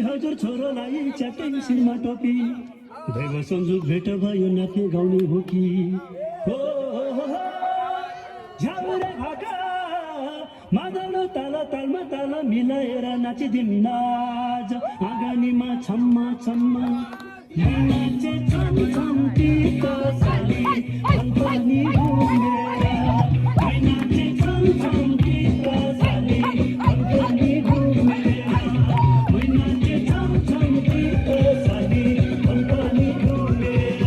हजुर छोरोलाई च्याटै शिरमा टोपी दैव संयोग भेट भयो नाच्ने गाउने हो कि हो झ्याउरे भाका मादल ताल तालमा ताल मिलाएर नाचिदिम नाच आँगनीमा छम्मा छम्मा नाचे छम छम टिप साली कम्पनी घुमेर नाचे छम छम टिप साली कम्पनी घुमेर नाचे छम छम टिप साली कम्पनी घुमेर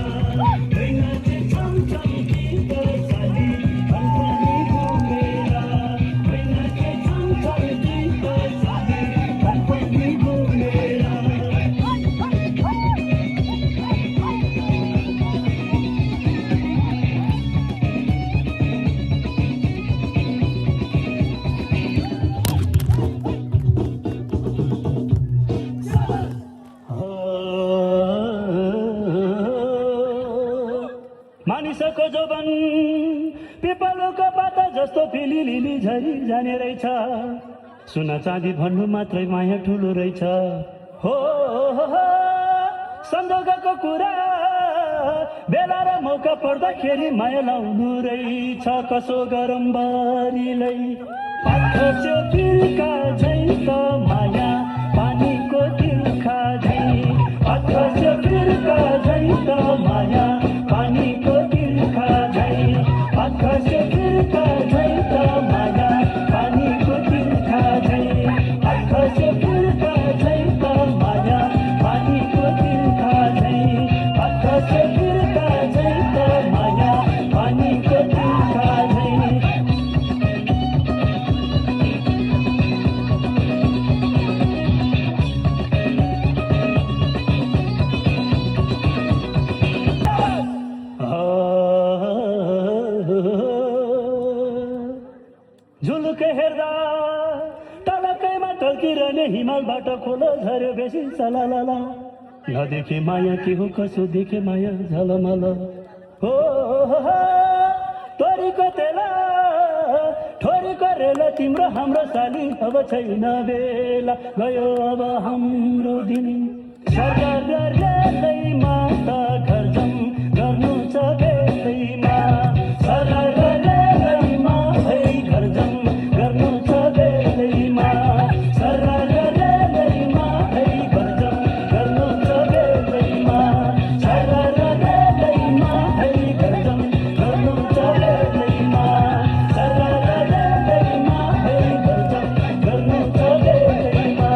नाचे छम छम टिप साली कम्पनी घुमेर नाचे छम छम टिप साली कम्पनी घुमेर मानिसको जोबन पिपलको पाता जस्तो फिलिलिली झरी जाने रहेछ सुना चाँदी भन्नु मात्रै माया ठुलो रहेछ हो सन्दोकको कुरा बेला र मौका पर्दाखेरि माया लाउनु रहेछ कसो गरम बारीलाई आकाशको तिर्खा झै त माया पानीको तिर्खा झै आकाशको तिर्खा झै त माया पानीको तिर्खा झै आकाशको तिर्खा झै त माया पानीको तिर्खा झै आकाशको तिर्खा झै त माया पानीको तिर्खा झै आकाशको तिर्खा झै त माया पानीको तिर्खा झै झुलुके हेर्दा तलकैमा टल्किरहने हिमालबाट खोलो झर्यो बेसी चलालाला नदेखे माया के हो कसो देखे माया झलमल हो तोरीको तेला ठोरीको रेला तिम्रो हाम्रो साली अब छैन बेला गयो अब हाम्रो दिन रेलैमा त घर जाउँ गर्नु छ बेलैमा रेलैमा है घर जाउँ गर्नु छ बेलैमा रेलैमा है घर जाउँ गर्नु छ बेलैमा रेलैमा है घर जाउँ गर्नु छ बेलैमा रेलैमा है घर जाउँ गर्नु छ बेलैमा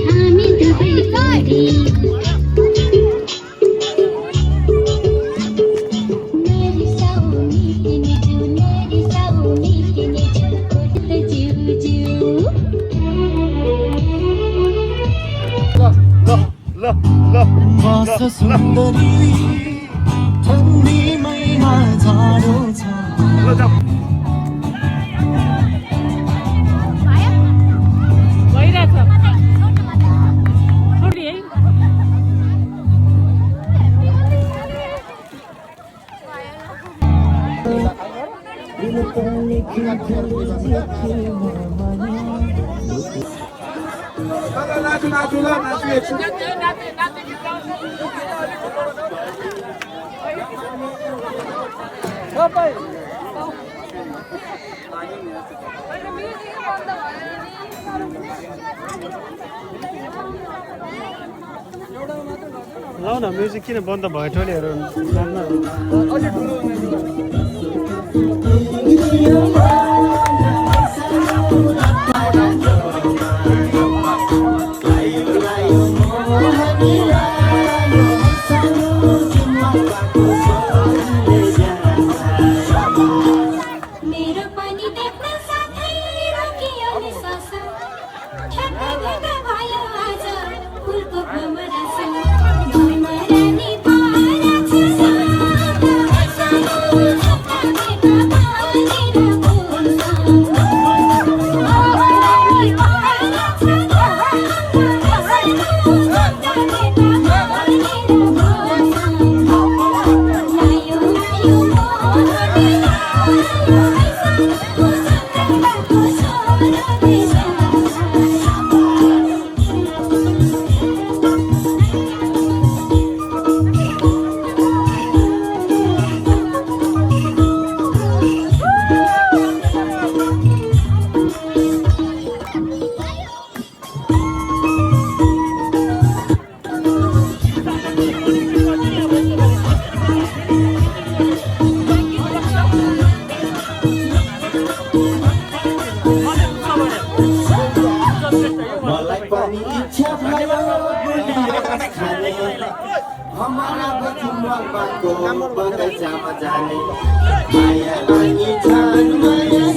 हामी दुबै बस सुन्दरी ठन्डी महिना जाडो छ ल न म्युजिक किन बन्द भयो टोलीहरू मेरो पनि देख्न साथै रोकियो नि सास ठ्याक्क भयो आज फुलको भमरा भमरानी पारा छ मलाई पनि इच्छा भयो गुलियोस् खाने हमारा बचुम्बको बगैँचामा जाने माया अनि जान माया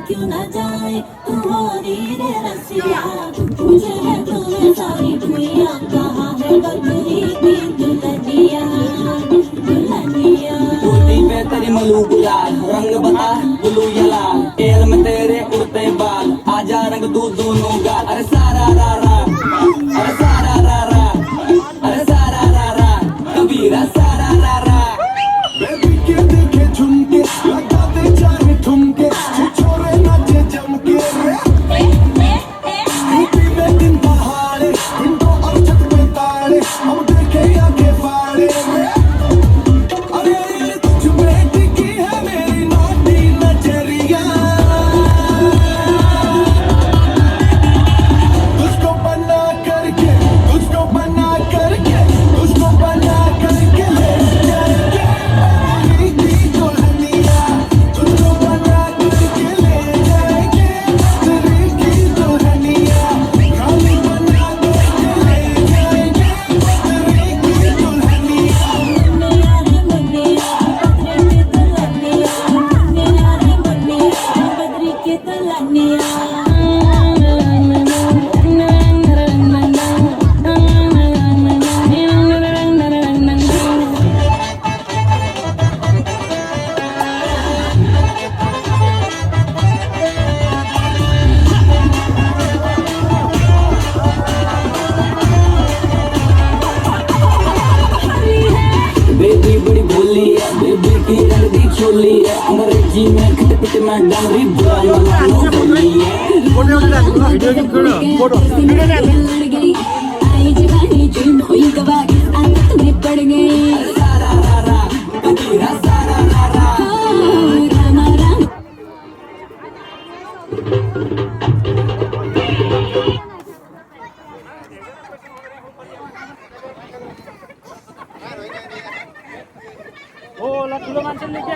क्यों ना जाए तुम्हारी रे रसिया मुझे है तुम्हें सारी दुनिया कहाँ है बदली की दुल्हनिया दुल्हनिया टूटी पे तेरी मलू गुलाल रंग बता ब्लू या लाल तेल में तेरे उड़ते बाल आजा रंग दूध दोनों गाल अरे सारा रा रा अरे सारा रा रा अरे सारा रा रा कबीरा सारा रा रा देखे देखे झुमके लगा दे जाने ठुमके छोरे नाचे जमके डमरी बुलाने वालों को नहीं है भिडियो गीत करो फोटो लड़ गई आई जवानी जुल्म हुई गवा आदत में पड़ गई सारा रा रा कबीरा सारा रा रा रामा राम ओ ल ठुलो मान्छेले के